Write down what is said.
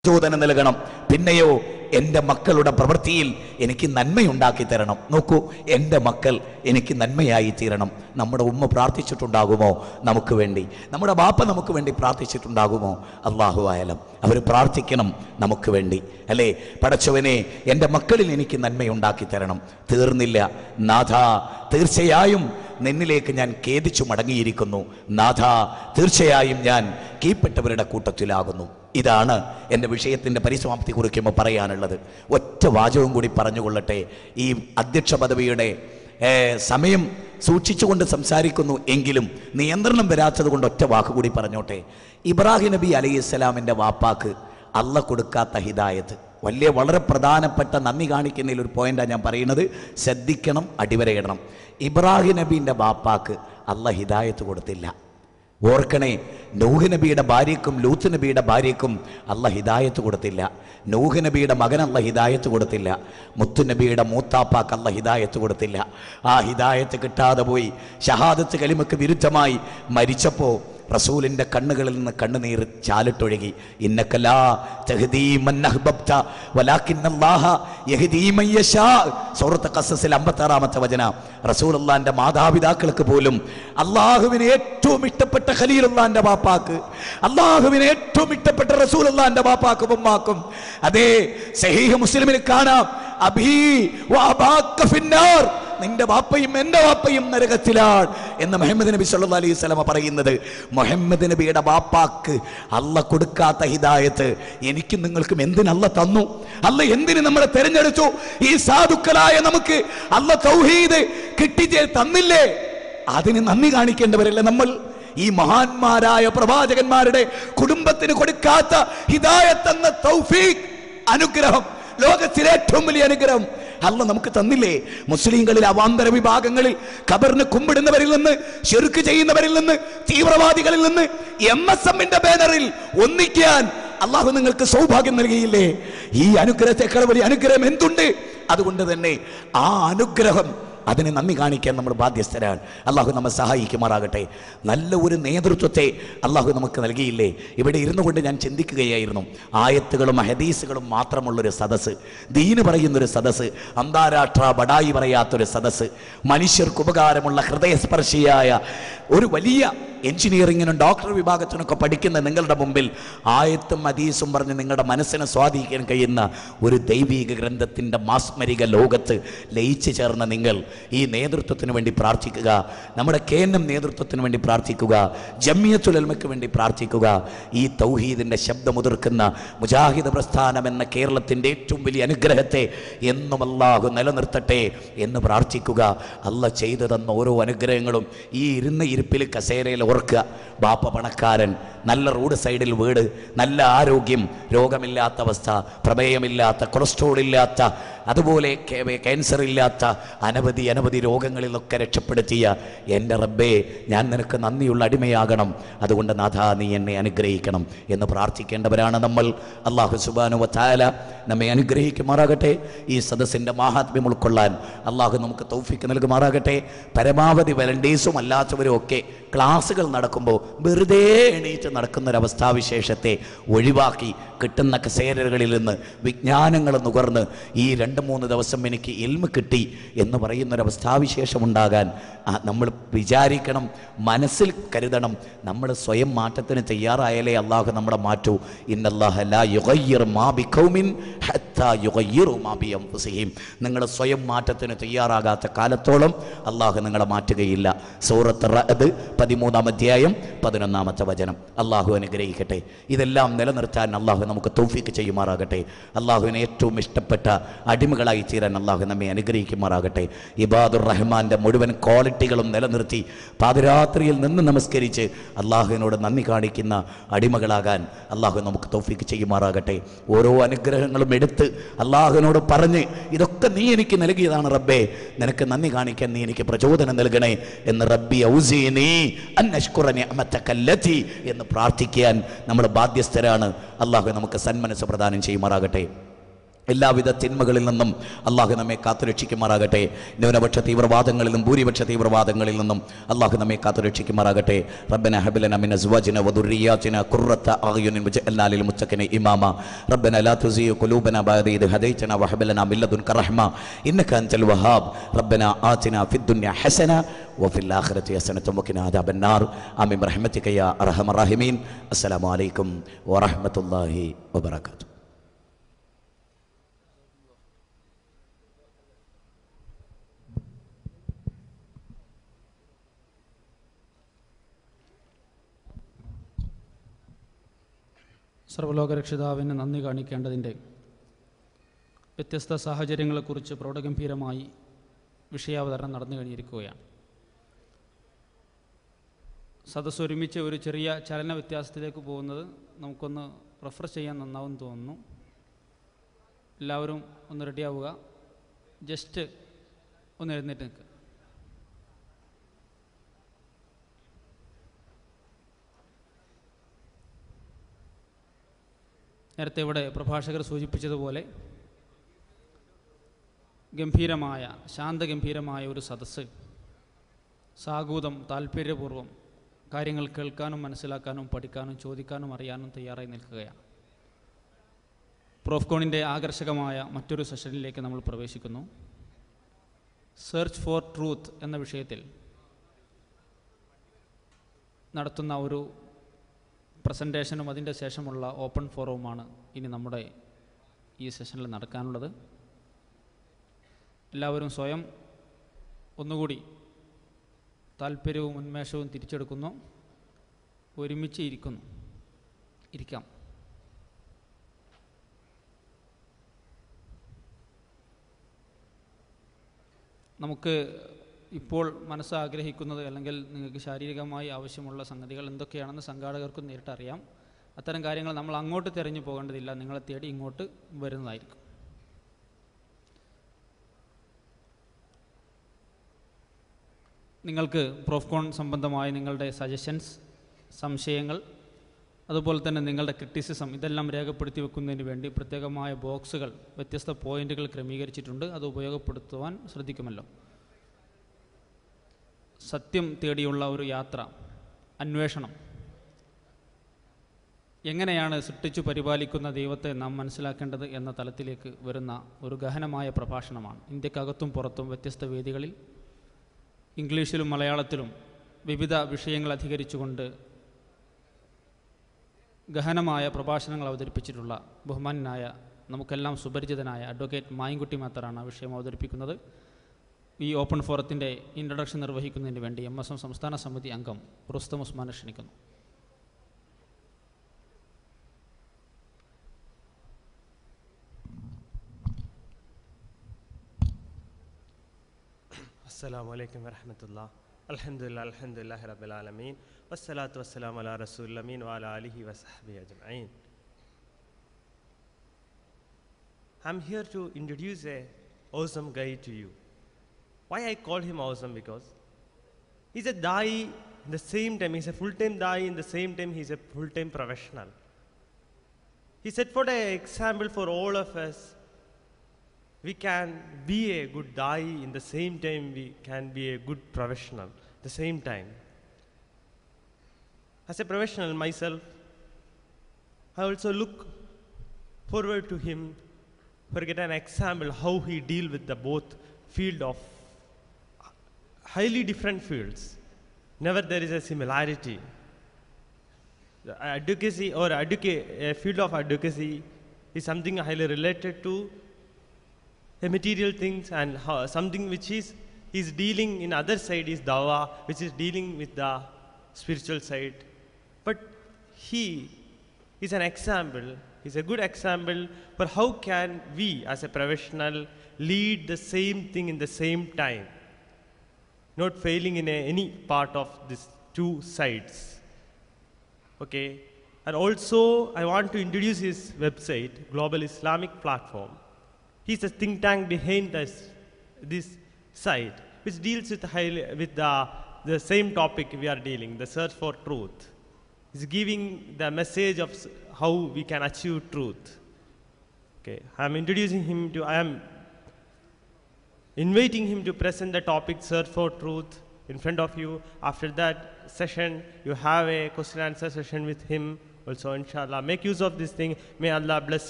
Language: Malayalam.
പ്രചോദനം നൽകണം. പിന്നെയോ എൻ്റെ മക്കളുടെ പ്രവൃത്തിയിൽ എനിക്ക് നന്മയുണ്ടാക്കി തരണം. നോക്കൂ, എൻ്റെ മക്കൾ എനിക്ക് നന്മയായി തീരണം. നമ്മുടെ ഉമ്മ പ്രാർത്ഥിച്ചിട്ടുണ്ടാകുമോ നമുക്ക് വേണ്ടി? നമ്മുടെ ബാപ്പ നമുക്ക് വേണ്ടി പ്രാർത്ഥിച്ചിട്ടുണ്ടാകുമോ? അല്ലാഹു ആയാലും അവർ പ്രാർത്ഥിക്കണം നമുക്ക് വേണ്ടി, അല്ലേ? പടച്ചവനെ, എൻ്റെ മക്കളിൽ എനിക്ക് നന്മയുണ്ടാക്കി തരണം. തീർന്നില്ല നാഥ, തീർച്ചയായും നിന്നിലേക്ക് ഞാൻ ഖേദിച്ചു മടങ്ങിയിരിക്കുന്നു. നാഥ, തീർച്ചയായും ഞാൻ കീഴ്പ്പെട്ടവരുടെ കൂട്ടത്തിലാകുന്നു. ഇതാണ് എൻ്റെ വിഷയത്തിൻ്റെ പരിസമാപ്തി കുറിക്കുമ്പോൾ പറയാനുള്ളത്. ഒറ്റ വാചകവും കൂടി പറഞ്ഞുകൊള്ളട്ടെ. ഈ അധ്യക്ഷ പദവിയുടെ സമയം സൂക്ഷിച്ചുകൊണ്ട് സംസാരിക്കുന്നു എങ്കിലും നിയന്ത്രണം വരാത്തത് കൊണ്ട് ഒറ്റ വാക്കുകൂടി പറഞ്ഞോട്ടെ. ഇബ്രാഹിം നബി അലൈഹിസ്സലാമിൻ്റെ വാപ്പാക്ക് അള്ള കൊടുക്കാത്ത ഹിദായത്ത് വളരെ പ്രധാനപ്പെട്ട നന്ദി കാണിക്കുന്നതിൽ ഒരു പോയിന്റാണ് ഞാൻ പറയുന്നത്. ശ്രദ്ധിക്കണം, അടിവരയിടണം. ഇബ്രാഹിം നബീൻ്റെ ബാപ്പാക്ക് അള്ള ഹിദായത്ത് കൊടുത്തില്ല. ഓർക്കണേ, നൂഹ് നബിയുടെ ഭാര്യയ്ക്കും ലൂത്ത് നബിയുടെ ഭാര്യയ്ക്കും അള്ള ഹിദായത്ത് കൊടുത്തില്ല. നൂഹ് നബിയുടെ മകൻ അള്ള ഹിദായത്ത് കൊടുത്തില്ല. മുത്തു നബിയുടെ മൂത്താപ്പാക്ക് അള്ള ഹിദായത്ത് കൊടുത്തില്ല. ആ ഹിദായത്ത് കിട്ടാതെ പോയി ഷഹാദത്ത് കലിമക്ക് വിരുദ്ധമായി മരിച്ചപ്പോൾ റസൂലിൻ്റെ കണ്ണുകളിൽ നിന്ന് കണ്ണുനീർ ചാലിട്ടൊഴുകി. ഇന്നക ലാ തഹ്ദീ മൻ അഹ്ബബ്ത വലാകിന്നല്ലാഹ യഹ്ദീ മൻ യശാ. സൂറത്ത് ഖസസിൽ 56-ാമത്തെ വചനം. റസൂലുള്ളാഹിന്റെ മാതാപിതാക്കൾക്ക് പോലും അല്ലാഹുവിനെ ഏറ്റവും ഇഷ്ടപ്പെട്ട ഖലീലുള്ളാഹിന്റെ ബാപ്പാക്ക്, അല്ലാഹുവിനെ ഏറ്റവും ഇഷ്ടപ്പെട്ട റസൂലുള്ളാഹിന്റെ ബാപ്പാക്കും ഉമ്മാക്കും, അതേ സഹീഹ് മുസ്ലിമിൽ കാണാം, അബീ വഅബാക ഫിന്നാർ, നിന്റെ വാപ്പയും എൻ്റെ വാപ്പയും നരകത്തിലാണ് എന്ന് മുഹമ്മദ് നബി സല്ലല്ലാഹു അലൈഹി വസല്ലം പറയുന്നത്. മുഹമ്മദ് നബിയുടെ വാപ്പാക്ക് അള്ള കൊടുക്കാത്ത ഹിദായത്ത് എനിക്കും നിങ്ങൾക്കും എന്തിനല്ല തന്നു? അള്ള എന്തിന് നമ്മളെ തെരഞ്ഞെടുത്തു? ഈ സാധുക്കളായ നമുക്ക് അള്ള തൗഹീദ് കിട്ടിച്ചേ തന്നില്ലേ? അതിന് നന്ദി കാണിക്കേണ്ടവരല്ലേ നമ്മൾ? ഈ മഹാന്മാരായ പ്രവാചകന്മാരുടെ കുടുംബത്തിന് കൊടുക്കാത്ത ഹിദായത്ത് എന്ന തൗഫീഖ്, അനുഗ്രഹം, ലോകത്തിലെ ഏറ്റവും വലിയ അനുഗ്രഹം അല്ല നമുക്ക് തന്നില്ലേ? മുസ്ലിങ്ങളിൽ അവാന്തര വിഭാഗങ്ങളിൽ ഖബറിന് കുമ്പിടുന്നവരിൽ നിന്ന്, ശിർക്ക് ചെയ്യുന്നവരിൽ നിന്ന്, തീവ്രവാദികളിൽ നിന്ന് MSMന്റെ ബാനറിൽ ഒന്നിക്കാൻ അള്ളാഹു നിങ്ങൾക്ക് സൗഭാഗ്യം നൽകിയില്ലേ? ഈ അനുഗ്രഹത്തെക്കാൾ വലിയ അനുഗ്രഹം എന്തുണ്ട്? അതുകൊണ്ട് തന്നെ ആ അനുഗ്രഹം, അതിന് നന്ദി കാണിക്കാൻ നമ്മൾ ബാധ്യസ്ഥരാണ്. അള്ളാഹു നമ്മെ സഹായിക്കുമാറാകട്ടെ. നല്ല ഒരു നേതൃത്വത്തെ അള്ളാഹു നമുക്ക് നൽകിയില്ലേ? ഇവിടെ ഇരുന്നു കൊണ്ട് ഞാൻ ചിന്തിക്കുകയായിരുന്നു, ആയത്തുകളും ഹദീസുകളും മാത്രമുള്ളൊരു സദസ്സ്, ദീന് പറയുന്നൊരു സദസ്സ്, അന്താരാഷ്ട്ര ബഡായി പറയാത്തൊരു സദസ്സ്, മനുഷ്യർക്ക് ഉപകാരമുള്ള ഹൃദയസ്പർശിയായ ഒരു വലിയ എഞ്ചിനീയറിങ്ങിനും ഡോക്ടർ വിഭാഗത്തിനൊക്കെ പഠിക്കുന്ന നിങ്ങളുടെ മുമ്പിൽ ആയത്തും ഹദീസും പറഞ്ഞ് നിങ്ങളുടെ മനസ്സിനെ സ്വാധീനിക്കാൻ കഴിയുന്ന ഒരു ദൈവിക ഗ്രന്ഥത്തിൻ്റെ മാസ്മരിക ലോകത്ത് ലയിച്ചു ചേർന്ന നിങ്ങൾ ഈ നേതൃത്വത്തിന് വേണ്ടി പ്രാർത്ഥിക്കുക. നമ്മുടെ KNM നേതൃത്വത്തിന് വേണ്ടി പ്രാർത്ഥിക്കുക. ജമിയത്തുൽ ഉലമയ്ക്ക് വേണ്ടി പ്രാർത്ഥിക്കുക. ഈ തൗഹീദിൻ്റെ ശബ്ദമുതിർക്കുന്ന മുജാഹിദ് പ്രസ്ഥാനം എന്ന കേരളത്തിൻ്റെ ഏറ്റവും വലിയ അനുഗ്രഹത്തെ എന്നും അല്ലാഹു നിലനിർത്തട്ടെ എന്ന് പ്രാർത്ഥിക്കുക. അല്ല ചെയ്തു തന്ന ഓരോ അനുഗ്രഹങ്ങളും ഈ ഇരുന്ന ഇരിപ്പിൽ കസേരയിൽ ഓർക്കുക. ബാപ്പ പണക്കാരൻ, നല്ല റോഡ് സൈഡിൽ വീട്, നല്ല ആരോഗ്യം, രോഗമില്ലാത്ത അവസ്ഥ, പ്രമേയമില്ലാത്ത, കൊളസ്ട്രോൾ ഇല്ലാത്ത, അതുപോലെ ക്യാൻസർ ഇല്ലാത്ത അനവധി രോഗങ്ങളിലൊക്കെ രക്ഷപ്പെടുത്തിയ എൻ്റെ റബ്ബേ, ഞാൻ നിനക്ക് നന്ദിയുള്ള അടിമയാകണം. അതുകൊണ്ട് നാഥാ, നീ എന്നെ അനുഗ്രഹിക്കണം എന്ന് പ്രാർത്ഥിക്കേണ്ടവരാണ് നമ്മൾ. അല്ലാഹു സുബ്ഹാനഹു വ തആല നമ്മെ അനുഗ്രഹിക്കുമാറാകട്ടെ. ഈ സദസ്സിൻ്റെ മാഹാത്മ്യം ഉൾക്കൊള്ളാൻ അല്ലാഹു നമുക്ക് തൗഫീഖ് നൽകുമാറാകട്ടെ. പരമാവധി വലണ്ടേഴ്സും അല്ലാത്തവരും ഒക്കെ ക്ലാസ്സുകൾ നടക്കുമ്പോൾ വെറുതെ എണീറ്റ് നടക്കുന്നൊരവസ്ഥാവിശേഷത്തെ ഒഴിവാക്കി കിട്ടുന്ന കസേരകളിൽ നിന്ന് വിജ്ഞാനങ്ങൾ നുകർന്ന് ഈ 2-3 ദിവസം എനിക്ക് ഇൽമ് കിട്ടി എന്ന് പറയുന്നൊരവസ്ഥാവിശേഷം ഉണ്ടാകാൻ നമ്മൾ വിചാരിക്കണം, മനസ്സിൽ കരുതണം. നമ്മൾ സ്വയം മാറ്റത്തിന് തയ്യാറായാലേ അള്ളാഹു നമ്മളെ മാറ്റൂ. ഇന്നല്ലാഹ ലാ യുഗയ്യിറു മാ ബിഖൗമിൻ ഹത്താ യുഗയ്യിറു മാ ബിഅൻഫുസിഹിം. നിങ്ങൾ സ്വയം മാറ്റത്തിന് തയ്യാറാകാത്ത കാലത്തോളം അള്ളാഹു നിങ്ങളെ മാറ്റുകയില്ല. സൂറത്ത് റഅദ് 13-ാം അധ്യായം 11-ാമത്തെ വചനം. അള്ളാഹു അനുഗ്രഹിക്കട്ടെ. ഇതെല്ലാം നിലനിർത്താൻ അള്ളാഹു നമുക്ക് തൗഫീഖ് ചെയ്യുമാറാകട്ടെ. അള്ളാഹുവിനെ ഏറ്റവും ഇഷ്ടപ്പെട്ട അടിമകളായി തീരാൻ അള്ളാഹു നമ്മെ അനുഗ്രഹിക്കുമാറാകട്ടെ. ഇബാദുർ റഹ്മാൻ്റെ മുഴുവൻ ക്വാളിറ്റികളും നിലനിർത്തി പാതിരാത്രിയിൽ നിന്ന് നമസ്കരിച്ച് അള്ളാഹുവിനോട് നന്ദി കാണിക്കുന്ന അടിമകളാകാൻ അള്ളാഹു നമുക്ക് തൗഫീഖ് ചെയ്യുമാറാകട്ടെ. ഓരോ അനുഗ്രഹങ്ങളും എടുത്ത് അള്ളാഹുവിനോട് പറഞ്ഞ്, ഇതൊക്കെ നീ എനിക്ക് നൽകിയതാണ് റബ്ബേ, നിനക്ക് നന്ദി കാണിക്കാൻ നീ എനിക്ക് പ്രചോദനം നൽകണേ എന്ന് റബ്ബി ഔസീനി അൻ അശ്കുറ നിഅമതക അല്ലതി എന്ന് പ്രാർത്ഥിക്കാൻ നമ്മൾ ബാധ്യസ്ഥരാണ്. അള്ളാഹു നമുക്ക് സന്മനസ്സ് പ്രദാനം ചെയ്യുമാറാകട്ടെ. എല്ലാവിധ തിന്മകളിൽ നിന്നും അള്ളാഹു നമ്മെ കാത്തുരക്ഷിക്കുമാറാകട്ടെ. ന്യൂനപക്ഷ തീവ്രവാദങ്ങളിൽ നിന്നും ഭൂരിപക്ഷ തീവ്രവാദങ്ങളിൽ നിന്നും അള്ളാഹു നമ്മെ കാത്തുരക്ഷിക്കുമാറാകട്ടെ. റബ്ബന ഹബ് ലനാ മിൻ അസ്വാജിനാ വദുർരിയാതിനാ ഖുർറത അഅ്യുനിൻ വജഅൽനാ ലിൽ മുത്തഖീന ഇമാമ. റബ്ബന ലാ തുസിഗ് ഖുലൂബനാ ബഅദ ഇദ് ഹദൈതനാ വഹബ് ലനാ മിൻ ലദുൻക റഹ്മ ഇന്നക അൻതൽ വഹാബ്. റബ്ബന ആതിനാ ഫിദ് ദുനിയ ഹസന വഫിൽ ആഖിറതി ഹസനത വഖിനാ അദാബൻ നാർ. ആമീൻ ബിറഹ്മതിക യാ അർഹമർ റഹീമീൻ. അസ്സലാമു അലൈക്കും വറഹ്മത്തുള്ളാഹി വബറകാതുഹു. സർവ്വലോകരക്ഷിതാവിന് നന്ദി കാണിക്കേണ്ടതിൻ്റെ വ്യത്യസ്ത സാഹചര്യങ്ങളെക്കുറിച്ച് പ്രൗഢഗംഭീരമായി വിഷയാവതരണം നടന്നു കഴിഞ്ഞിരിക്കുകയാണ്. സദസ്സ് ഒരുമിച്ച് ഒരു ചെറിയ ചലന വ്യത്യാസത്തിലേക്ക് പോകുന്നത് നമുക്കൊന്ന് റെഫർ ചെയ്യാൻ നന്നാവും തോന്നുന്നു. എല്ലാവരും ഒന്ന് റെഡിയാവുക. ജസ്റ്റ് ഒന്ന് എഴുന്നേറ്റ് നിൽക്കുക. നേരത്തെ ഇവിടെ പ്രഭാഷകർ സൂചിപ്പിച്ചതുപോലെ ഗംഭീരമായ ശാന്തഗംഭീരമായ ഒരു സദസ്സ് സാഗൂതം താല്പര്യപൂർവ്വം കാര്യങ്ങൾ കേൾക്കാനും മനസ്സിലാക്കാനും പഠിക്കാനും ചോദിക്കാനും അറിയാനും തയ്യാറായി നിൽക്കുകയാണ്. പ്രോഫ്കോണിൻ്റെ ആകർഷകമായ മറ്റൊരു സെഷനിലേക്ക് നമ്മൾ പ്രവേശിക്കുന്നു. സെർച്ച് ഫോർ ട്രൂത്ത് എന്ന വിഷയത്തിൽ നടത്തുന്ന ഒരു പ്രസൻറ്റേഷനും അതിൻ്റെ ശേഷമുള്ള ഓപ്പൺ ഫോറവുമാണ് ഇനി നമ്മുടെ ഈ സെഷനിൽ നടക്കാനുള്ളത്. എല്ലാവരും സ്വയം ഒന്നുകൂടി താല്പര്യവും ഉന്മേഷവും തിരിച്ചെടുക്കുന്നു. ഒരുമിച്ച് ഇരിക്കാം. നമുക്ക് ഇപ്പോൾ മനസ്സാഗ്രഹിക്കുന്നത് അല്ലെങ്കിൽ നിങ്ങൾക്ക് ശാരീരികമായി ആവശ്യമുള്ള സംഗതികൾ എന്തൊക്കെയാണെന്ന് സംഘാടകർക്കും നേരിട്ടറിയാം. അത്തരം കാര്യങ്ങൾ നമ്മൾ അങ്ങോട്ട് തിരഞ്ഞു പോകേണ്ടതില്ല, നിങ്ങളെ തേടി ഇങ്ങോട്ട് വരുന്നതായിരിക്കും. നിങ്ങൾക്ക് പ്രോഫ്കോൺ സംബന്ധമായ നിങ്ങളുടെ സജഷൻസ്, സംശയങ്ങൾ, അതുപോലെ തന്നെ നിങ്ങളുടെ ക്രിറ്റിസിസം ഇതെല്ലാം രേഖപ്പെടുത്തി വെക്കുന്നതിന് വേണ്ടി പ്രത്യേകമായ ബോക്സുകൾ, വ്യത്യസ്ത പോയിന്റുകൾ ക്രമീകരിച്ചിട്ടുണ്ട്. അത് ഉപയോഗപ്പെടുത്തുവാൻ ശ്രദ്ധിക്കുമല്ലോ. സത്യം തേടിയുള്ള ഒരു യാത്ര, അന്വേഷണം, എങ്ങനെയാണ് സൃഷ്ടിച്ചു പരിപാലിക്കുന്ന ദൈവത്തെ നാം മനസ്സിലാക്കേണ്ടത് എന്ന തലത്തിലേക്ക് വരുന്ന ഒരു ഗഹനമായ പ്രഭാഷണമാണ്. ഇന്ത്യക്കകത്തും പുറത്തും വ്യത്യസ്ത വേദികളിൽ ഇംഗ്ലീഷിലും മലയാളത്തിലും വിവിധ വിഷയങ്ങൾ അധികരിച്ചുകൊണ്ട് ഗഹനമായ പ്രഭാഷണങ്ങൾ അവതരിപ്പിച്ചിട്ടുള്ള ബഹുമാന്യനായ നമുക്കെല്ലാം സുപരിചിതനായ അഡ്വക്കേറ്റ് മായിൻകുട്ടി മാത്തറാണ് ആ വിഷയം അവതരിപ്പിക്കുന്നത്. ഈ ഓപ്പൺ ഫോറത്തിൻ്റെ ഇൻട്രൊഡക്ഷൻ നിർവഹിക്കുന്നതിന് വേണ്ടി MSM സംസ്ഥാന സമിതി അംഗം റുസ്തം ഉസ്മാനെ ക്ഷണിക്കുന്നു. അസ്സലാമു അലൈക്കും വറഹ്മത്തുള്ളാഹി. അൽഹംദുലില്ലാഹി റബ്ബിൽ ആലമീൻ വസ്സലാത്തു വസ്സലാമു അലാ റസൂലിൽ അമീൻ വഅലാ ആലിഹി വസഹ്ബിഹി അജ്മഈൻ. I'm here to introduce a awesome guy to you. Why I call him awesome? Because he's a da'i in the same time, he's a full-time da'i, in the same time he's a full-time professional. He set for an example for all of us. We can be a good da'i, in the same time we can be a good professional at the same time. As a professional myself, I also look forward to him for get an example how he deal with the both field of highly different fields. Never there is a similarity. The advocacy or a field of advocacy is something highly related to the material things, and something which is dealing in other side is dawah, which is dealing with the spiritual side. But he is an example, he's a good example for how can we as a professional lead the same thing in the same time, not failing in any part of these two sides. Okay, and also I want to introduce his website, Global Islamic Platform. He's a think tank behind this site, which deals with the same topic we are dealing, the search for truth. He's giving the message of how we can achieve truth. Okay, I am inviting him to present the topic Search for Truth in front of you. After that session, you have a question answer session with him also, inshallah. Make use of this thing. May Allah bless